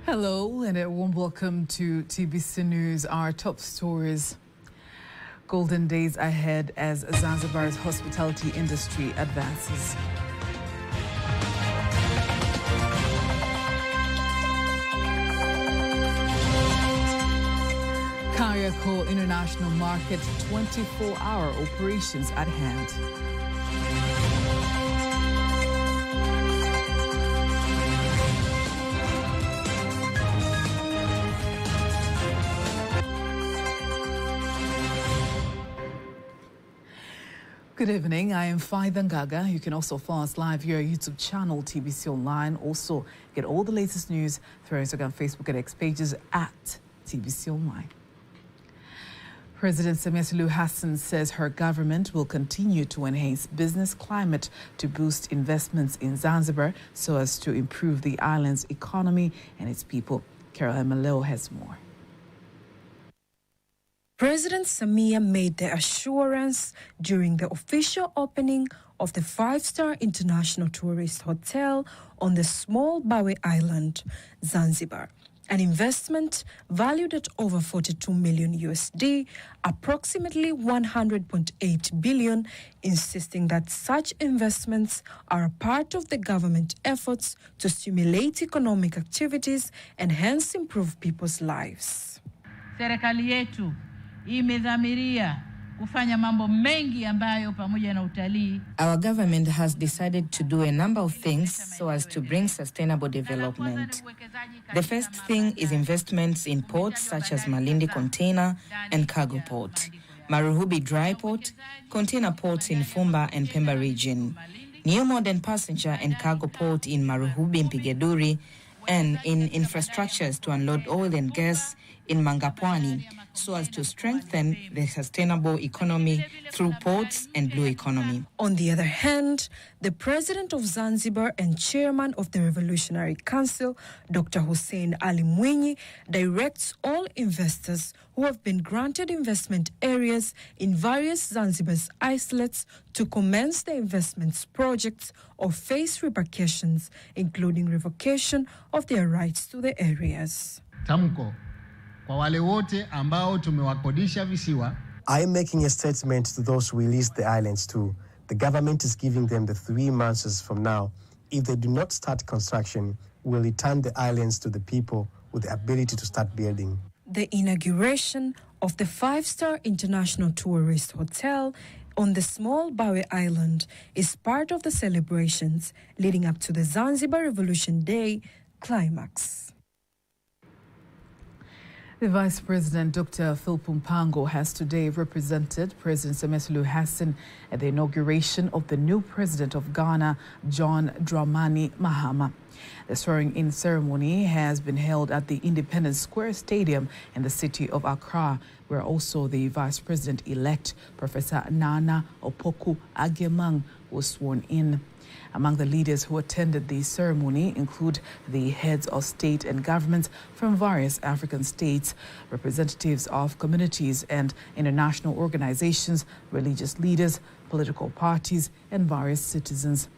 Hello and a warm welcome to TBC News. Our top stories. Golden days ahead as Zanzibar's hospitality industry advances. Kariakor International Market 24-hour operations at hand. Good evening, I am Faida Ngaga. You can also follow us live via our YouTube channel, TBC Online. Also, get all the latest news through our Instagram, Facebook, and X pages at TBC Online. President Samia Suluhu Hassan says her government will continue to enhance business climate to boost investments in Zanzibar so as to improve the island's economy and its people. Carol Emaleo has more. President Samia made the assurance during the official opening of the 5-star International Tourist Hotel on the small Bawe Island, Zanzibar. An investment valued at over 42 million USD, approximately 100.8 billion, insisting that such investments are a part of the government efforts to stimulate economic activities and hence improve people's lives. Serikali yetu imedhamiria kufanya mambo mengi ambayo pamoja na utalii. Our government has decided to do a number of things so as to bring sustainable development. The first thing is investments in ports such as Malindi Container and Cargo Port, Maruhubi Dry Port, container ports in Fumba and Pemba region, new modern passenger and cargo port in Maruhubi Mpigeduri, and in infrastructures to unload oil and gas in Mangapwani, so as to strengthen the sustainable economy through ports and blue economy. On the other hand, the president of Zanzibar and chairman of the Revolutionary Council, Dr. Hussein Ali Mwinyi, directs all investors who have been granted investment areas in various Zanzibar's islets to commence the investments projects or face repercussions, including revocation of their rights to the areas. Tamko. I am making a statement to those who released the islands to. The government is giving them the 3 months from now. If they do not start construction, we will return the islands to the people with the ability to start building. The inauguration of the 5-star International Tourist Hotel on the small Bawe Island is part of the celebrations leading up to the Zanzibar Revolution Day climax. The Vice President, Dr. Philip Mpango, has today represented President Samia Suluhu Hassan at the inauguration of the new President of Ghana, John Dramani Mahama. The swearing-in ceremony has been held at the Independence Square Stadium in the city of Accra, where also the Vice President-elect, Professor Nana Opoku Agyemang, was sworn in. Among the leaders who attended the ceremony include the heads of state and governments from various African states, representatives of communities and international organizations, religious leaders, political parties, and various citizens.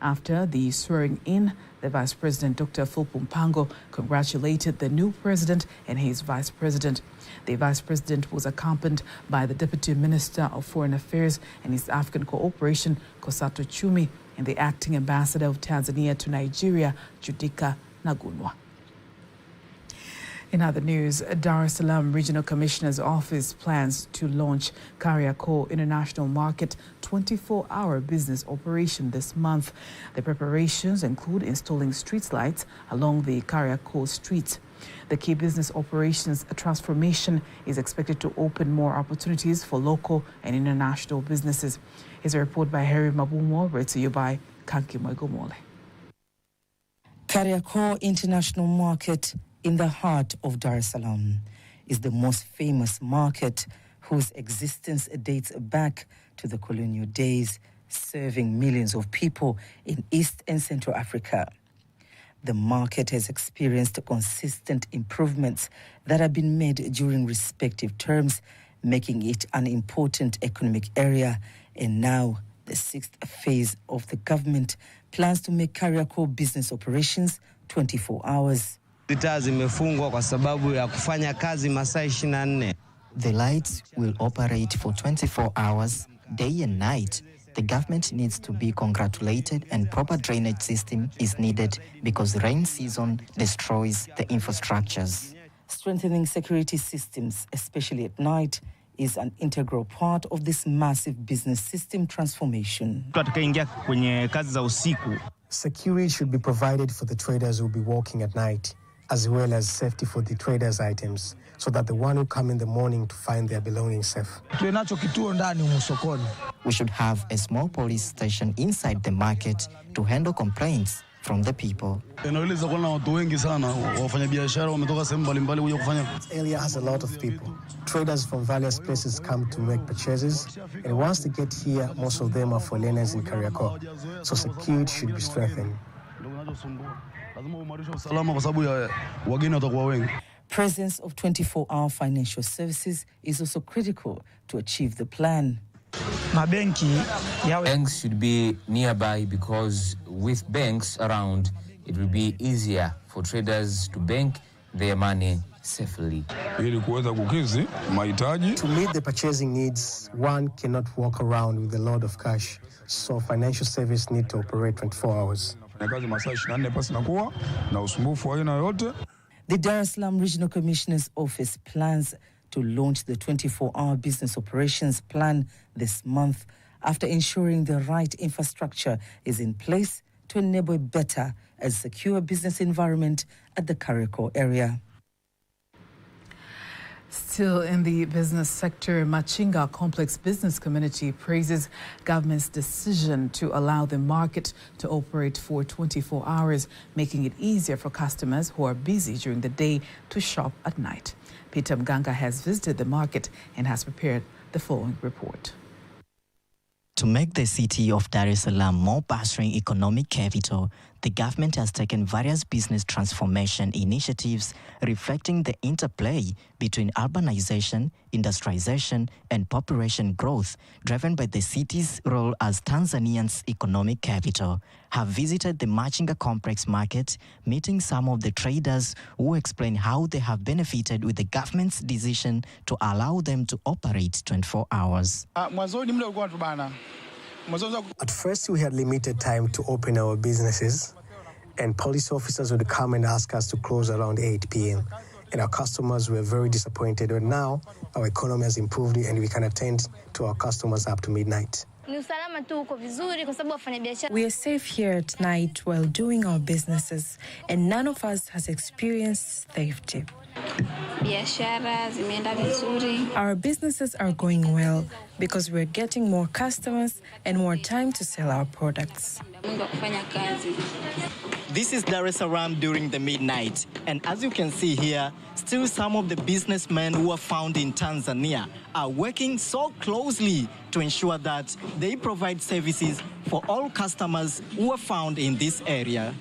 After the swearing-in, the Vice President, Dr. Philip Mpango, congratulated the new president and his vice president. The vice president was accompanied by the Deputy Minister of Foreign Affairs and East African Cooperation, Kosato Chumi, and the acting ambassador of Tanzania to Nigeria, Judika Nagunwa. In other news, Dar es Salaam Regional Commissioner's Office plans to launch Kariakor International Market 24-hour business operation this month. The preparations include installing street lights along the Kariakor streets. The key business operations transformation is expected to open more opportunities for local and international businesses. Here's a report by Harry Mabumo, read to you by Kanki Moigomole. Kariakor International Market in the heart of Dar es Salaam is the most famous market whose existence dates back to the colonial days, serving millions of people in East and Central Africa. The market has experienced consistent improvements that have been made during respective terms, making it an important economic area. And now, the 6th phase of the government plans to make Kariakor business operations 24 hours. Taa zimefungwa kwa sababu ya kufanya kazi masaa 24. The lights will operate for 24 hours, day and night. The government needs to be congratulated, and proper drainage system is needed because rain season destroys the infrastructures. Strengthening security systems, especially at night, is an integral part of this massive business system transformation. Security should be provided for the traders who will be working at night, as well as safety for the traders' items, so that the one who come in the morning to find their belongings safe. We should have a small police station inside the market to handle complaints from the people. This area has a lot of people. Traders from various places come to make purchases, and once they get here, most of them are foreigners in Kariakor, so security should be strengthened. Presence of 24-hour financial services is also critical to achieve the plan. Banks should be nearby because with banks around, it will be easier for traders to bank their money safely. To meet the purchasing needs, one cannot walk around with a load of cash, so financial service need to operate 24 hours. The Dar es Salaam Regional Commissioner's Office plans to launch the 24-hour business operations plan this month after ensuring the right infrastructure is in place to enable a better and secure business environment at the Kariakor area. Still in the business sector, Machinga Complex business community praises government's decision to allow the market to operate for 24 hours, making it easier for customers who are busy during the day to shop at night. Peter Mganga has visited the market and has prepared the following report. To make the city of Dar es Salaam more bustling economic capital, the government has taken various business transformation initiatives reflecting the interplay between urbanization, industrialization, and population growth driven by the city's role as Tanzania's economic capital. Have visited the Machinga Complex market, meeting some of the traders who explain how they have benefited with the government's decision to allow them to operate 24 hours. At first, we had limited time to open our businesses, and police officers would come and ask us to close around 8 p.m. And our customers were very disappointed. But now, our economy has improved and we can attend to our customers up to midnight. We are safe here at night while doing our businesses, and none of us has experienced theft. Our businesses are going well because we're getting more customers and more time to sell our products. This is Dar es Salaam during the midnight, and as you can see here, still some of the businessmen who are found in Tanzania are working so closely to ensure that they provide services for all customers who are found in this area.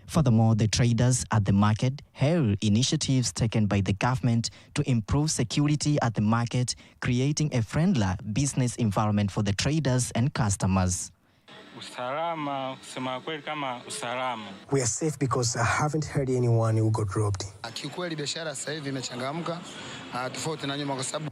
Furthermore, the traders at the market hail initiatives taken by the government to improve security at the market, creating a friendlier business environment for the traders and customers. We are safe because I haven't heard anyone who got robbed.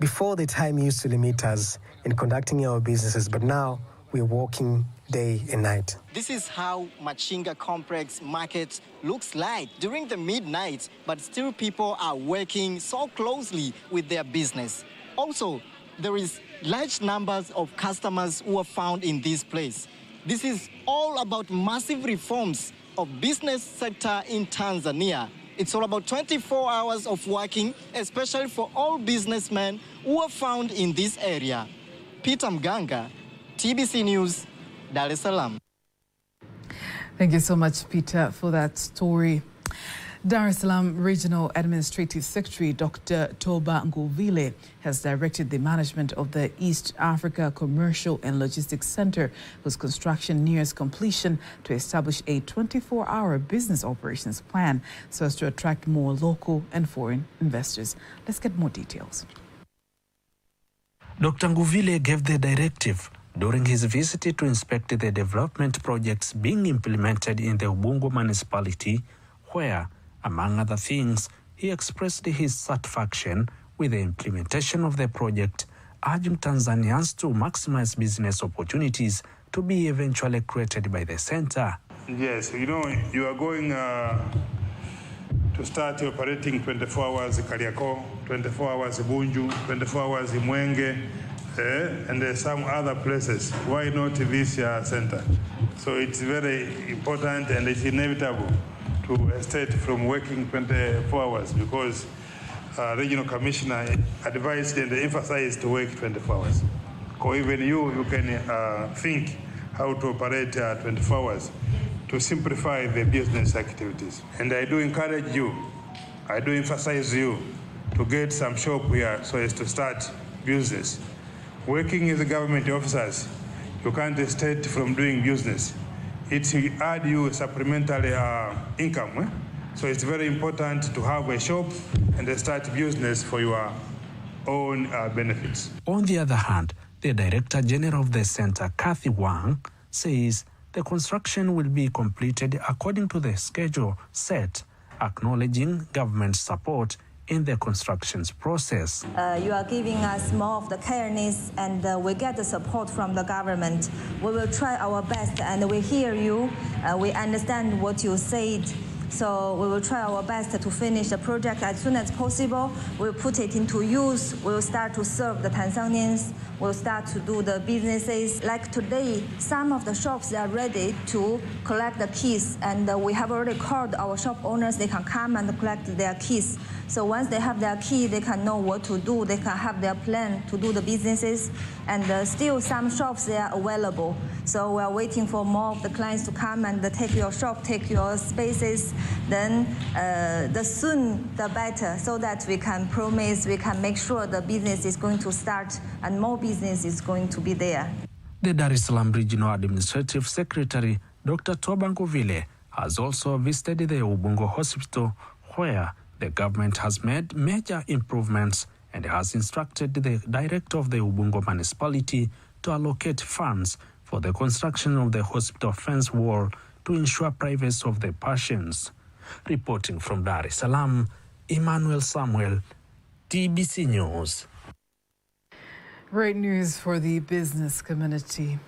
Before, the time used to limit us in conducting our businesses, but now we're working day and night. This is how Machinga Complex market looks like during the midnight, but still people are working so closely with their business. Also, there is large numbers of customers who are found in this place. This is all about massive reforms of business sector in Tanzania. It's all about 24 hours of working, especially for all businessmen who are found in this area. Peter Mganga, TBC News, Dar es Salaam. Thank you so much, Peter, for that story. Dar es Salaam Regional Administrative Secretary Dr. Toba Nguvile has directed the management of the East Africa Commercial and Logistics Center, whose construction nears completion, to establish a 24-hour business operations plan so as to attract more local and foreign investors. Let's get more details. Dr. Nguvile gave the directive during his visit to inspect the development projects being implemented in the Ubungo municipality, where, among other things, he expressed his satisfaction with the implementation of the project, urging Tanzanians to maximize business opportunities to be eventually created by the center. Yes, you know, you are going to start operating 24 hours Kariako, 24 hours Bunju, 24 hours Mwenge, and some other places. Why not this center? So it's very important and it's inevitable to a state from working 24 hours because regional commissioner advised and emphasized to work 24 hours. Or even you can think how to operate 24 hours to simplify the business activities. And I do encourage you, I do emphasize you to get some shop here so as to start business. Working as government officers, you can't stay from doing business. It will add you supplementary income. So it's very important to have a shop and start business for your own benefits. On the other hand, the Director General of the Center, Kathy Wang, says the construction will be completed according to the schedule set, acknowledging government support in the construction process. You are giving us more of the careness and we get the support from the government. We will try our best and we hear you. We understand what you said. So we will try our best to finish the project as soon as possible. We'll put it into use. We'll start to serve the Tanzanians. We'll start to do the businesses. Like today, some of the shops are ready to collect the keys. And we have already called our shop owners. They can come and collect their keys. So once they have their key, they can know what to do. They can have their plan to do the businesses. And still some shops, they are available. So we are waiting for more of the clients to come and take your shop, take your spaces. Then the soon, the better, so that we can promise, we can make sure the business is going to start and more business is going to be there. The Dar es Salaam Regional Administrative Secretary, Dr. Tobango Ville, has also visited the Ubungo Hospital, where the government has made major improvements and has instructed the director of the Ubungo municipality to allocate funds for the construction of the hospital fence wall to ensure privacy of the patients. Reporting from Dar es Salaam, Emmanuel Samuel, TBC News. Great news for the business community.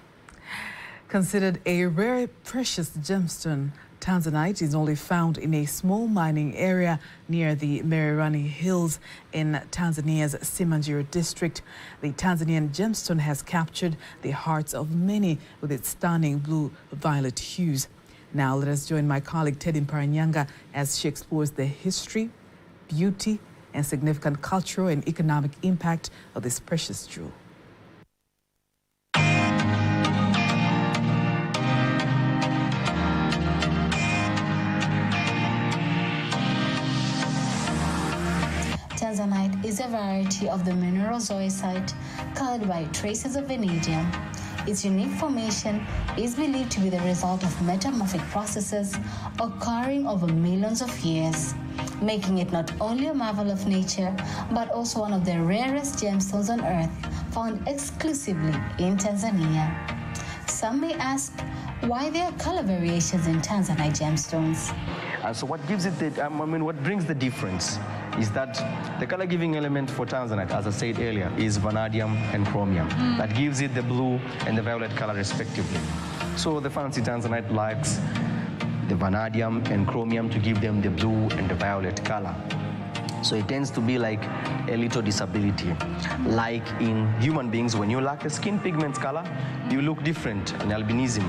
Considered a rare precious gemstone, Tanzanite is only found in a small mining area near the Mererani Hills in Tanzania's Simanjiro district. The Tanzanian gemstone has captured the hearts of many with its stunning blue-violet hues. Now let us join my colleague Teddy Mparanyanga as she explores the history, beauty, and significant cultural and economic impact of this precious jewel. Tanzanite is a variety of the mineral zoisite colored by traces of vanadium. Its unique formation is believed to be the result of metamorphic processes occurring over millions of years, making it not only a marvel of nature, but also one of the rarest gemstones on Earth, found exclusively in Tanzania. Some may ask why there are color variations in Tanzanite gemstones. So what gives it what brings the difference is that the color-giving element for Tanzanite, as I said earlier, is vanadium and chromium. That gives it the blue and the violet color respectively. So the fancy Tanzanite likes the vanadium and chromium to give them the blue and the violet color. So it tends to be like a little disability. Like in human beings, when you lack a skin pigment color, you look different in albinism.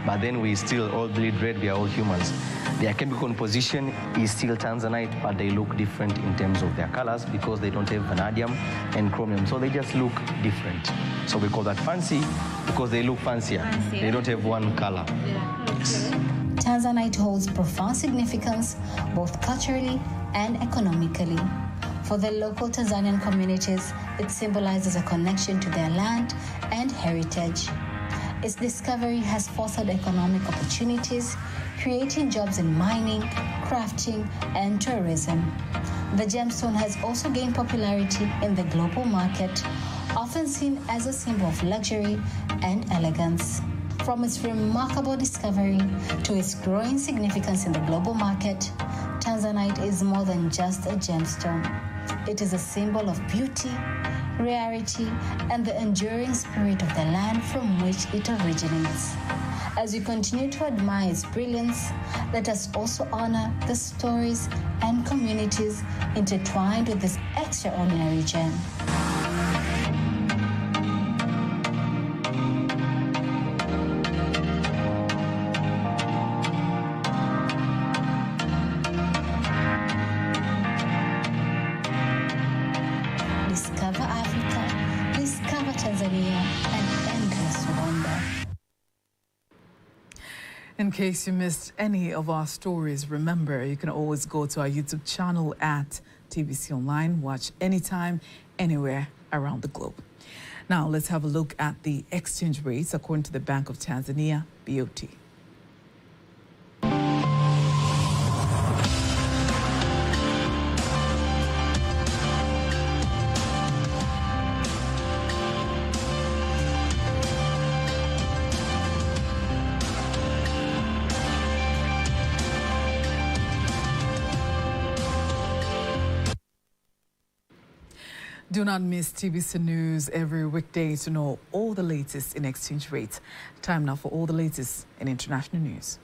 But then we still all bleed red, we are all humans. Their chemical composition is still Tanzanite, but they look different in terms of their colors because they don't have vanadium and chromium, so they just look different. So we call that fancy because they look fancier. They don't have one color. Yeah. Tanzanite holds profound significance both culturally and economically. For the local Tanzanian communities, it symbolizes a connection to their land and heritage. Its discovery has fostered economic opportunities, creating jobs in mining, crafting, and tourism. The gemstone has also gained popularity in the global market, often seen as a symbol of luxury and elegance. From its remarkable discovery to its growing significance in the global market, Tanzanite is more than just a gemstone. It is a symbol of beauty, rarity, and the enduring spirit of the land from which it originates. As we continue to admire its brilliance, let us also honor the stories and communities intertwined with this extraordinary gem. Discover Africa, discover Tanzania, and endless wonder. In case you missed any of our stories, remember, you can always go to our YouTube channel at TBC Online. Watch anytime, anywhere around the globe. Now, let's have a look at the exchange rates according to the Bank of Tanzania, BOT. Do not miss TBC News every weekday to know all the latest in exchange rates. Time now for all the latest in international news.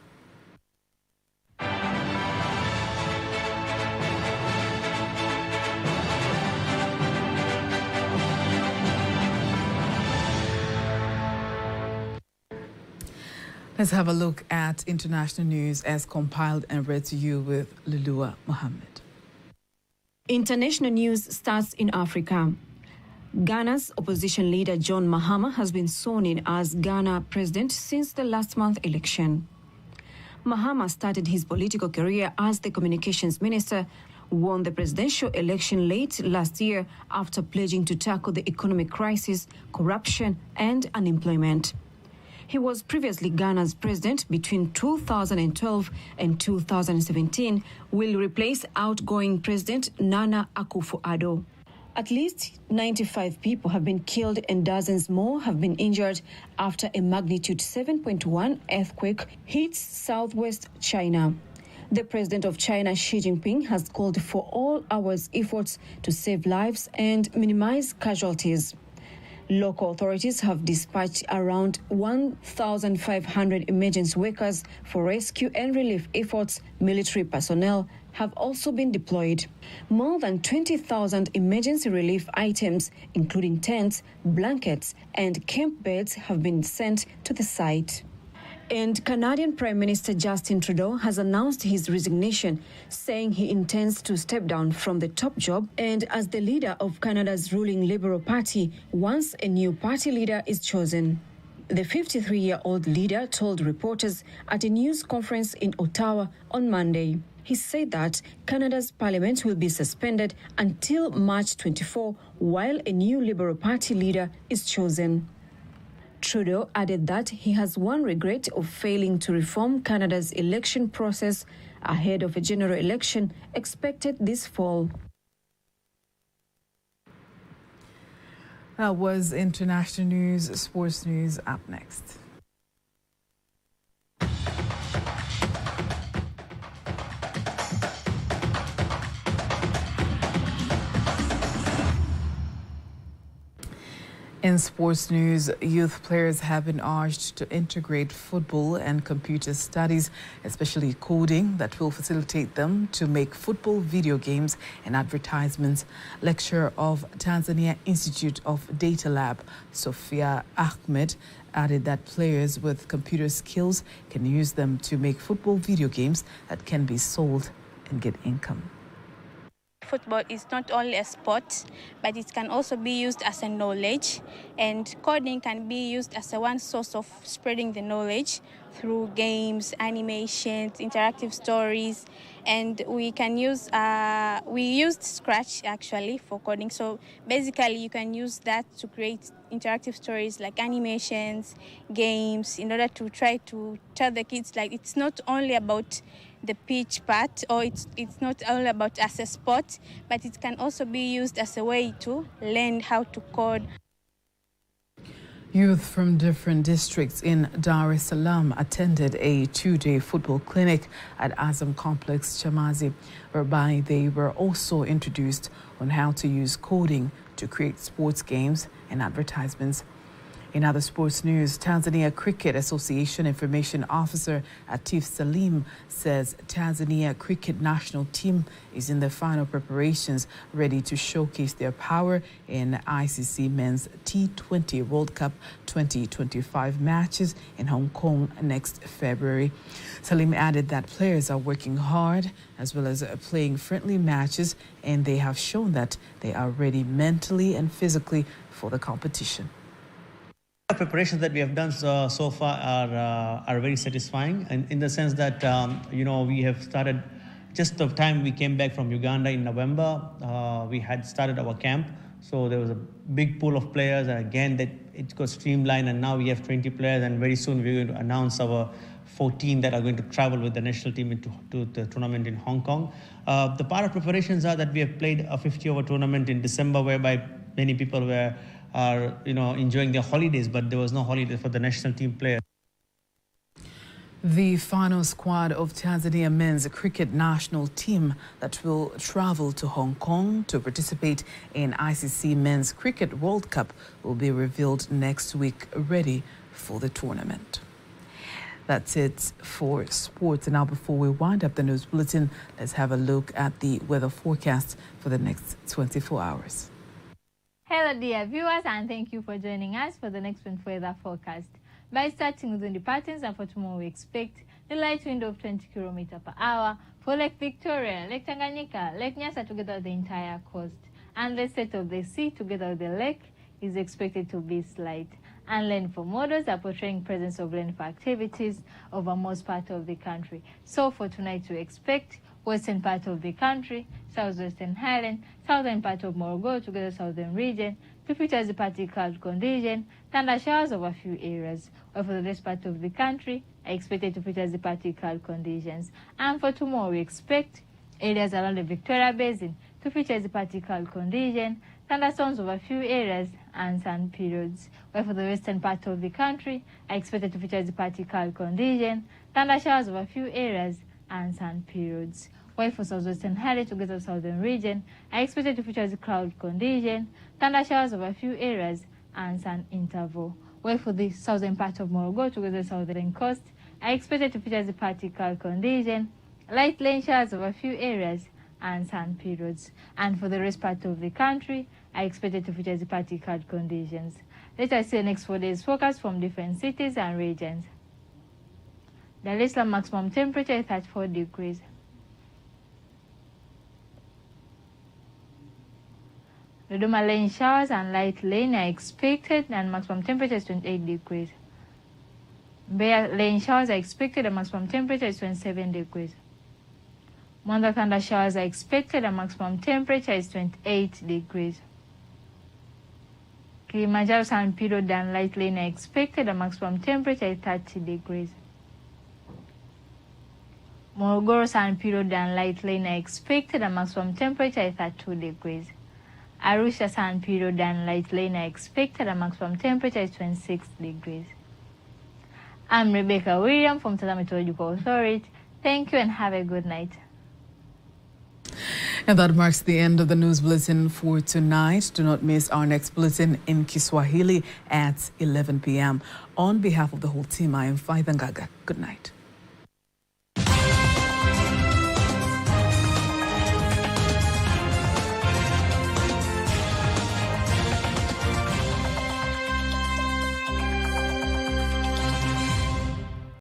Let's have a look at international news as compiled and read to you with Lulua Mohammed. International news starts in Africa. Ghana's opposition leader John Mahama has been sworn in as Ghana president since the last month election. Mahama started his political career as the communications minister, won the presidential election late last year after pledging to tackle the economic crisis, corruption, and unemployment. He was previously Ghana's president between 2012 and 2017, will replace outgoing President Nana Akufo-Addo. At least 95 people have been killed and dozens more have been injured after a magnitude 7.1 earthquake hit southwest China. The president of China, Xi Jinping, has called for all-hours efforts to save lives and minimize casualties. Local authorities have dispatched around 1,500 emergency workers for rescue and relief efforts. Military personnel have also been deployed. More than 20,000 emergency relief items, including tents, blankets, and camp beds, have been sent to the site. And Canadian Prime Minister Justin Trudeau has announced his resignation, saying he intends to step down from the top job and as the leader of Canada's ruling Liberal Party once a new party leader is chosen. The 53-year-old leader told reporters at a news conference in Ottawa on Monday. He said that Canada's parliament will be suspended until March 24 while a new Liberal Party leader is chosen. Trudeau added that he has one regret of failing to reform Canada's election process ahead of a general election expected this fall. That was international news. Sports news up next. In sports news, youth players have been urged to integrate football and computer studies, especially coding, that will facilitate them to make football video games and advertisements. Lecturer of Tanzania Institute of Data Lab, Sophia Ahmed, added that players with computer skills can use them to make football video games that can be sold and get income. Football is not only a sport, but it can also be used as a knowledge, and coding can be used as one source of spreading the knowledge through games, animations, interactive stories, and we can use, we used Scratch actually for coding, so basically you can use that to create interactive stories like animations, games, in order to try to tell the kids like it's not only about the pitch part, or it's not only about as a sport, but it can also be used as a way to learn how to code. Youth from different districts in Dar es Salaam attended a two-day football clinic at Machinga Complex, Chamazi, whereby they were also introduced on how to use coding to create sports games and advertisements. In other sports news, Tanzania Cricket Association Information Officer Atif Salim says Tanzania cricket national team is in the final preparations, ready to showcase their power in ICC Men's T20 World Cup 2025 matches in Hong Kong next February. Salim added that players are working hard as well as playing friendly matches, and they have shown that they are ready mentally and physically for the competition. The preparations that we have done so far are very satisfying, and in the sense that we have started just the time we came back from Uganda in November. We had started our camp, so there was a big pool of players, and again that it got streamlined, and now we have 20 players, and very soon we're going to announce our 14 that are going to travel with the national team to the tournament in Hong Kong. The part of preparations are that we have played a 50-over tournament in December, whereby many people are enjoying their holidays, but there was no holiday for the national team players. The final squad of Tanzania men's cricket national team that will travel to Hong Kong to participate in ICC Men's Cricket World Cup will be revealed next week, ready for the tournament. That's it for sports. And now, before we wind up the news bulletin, let's have a look at the weather forecast for the next 24 hours. Hello dear viewers, and thank you for joining us for the next weather forecast. By starting with wind patterns, and for tomorrow we expect the light wind of 20 km per hour for Lake Victoria, Lake Tanganyika, Lake Nyasa together with the entire coast. And the state of the sea together with the lake is expected to be slight. And landfall models are portraying presence of landfall activities over most part of the country. So for tonight we expect western part of the country, southwestern highland, southern part of Morogoro together southern region to feature the partly cloud condition, thunder showers over a few areas. While for the rest part of the country are expected to feature the partly cloud conditions. And for tomorrow we expect areas around the Victoria Basin to feature the partly cloud condition, thunderstorms over a few areas and sun periods. While for the western part of the country are expected to feature the partly cloud condition, thunder showers over a few areas and sun periods. While for southwestern highland together southern region are expected to feature the cloud condition, thunder showers over a few areas and sun interval. While for the southern part of Morogoro together southern coast are expected to feature the partly cloud condition, light rain showers over a few areas and sun periods. And for the rest part of the country are expected to feature the partly cloud conditions. Let us see the next 4 days forecast from different cities and regions. Dar es Salaam maximum temperature is 34 degrees. Dodoma rain showers and light rain are expected and maximum temperature is 28 degrees. Mbeya rain showers are expected and maximum temperature is 27 degrees. Mwanza thunder showers are expected and maximum temperature is 28 degrees. Kilimanjaro sun period and light rain are expected and maximum temperature is 30 degrees. Morogoro sun period and light rain are expected and maximum temperature is 32 degrees. Arusha sun period and light rain are expected and maximum temperature is 26 degrees. I'm Rebecca William from Tanzania Meteorological Authority. Thank you and have a good night. And that marks the end of the news bulletin for tonight. Do not miss our next bulletin in Kiswahili at 11 p.m. On behalf of the whole team, I am Faitha Ngaga. Good night.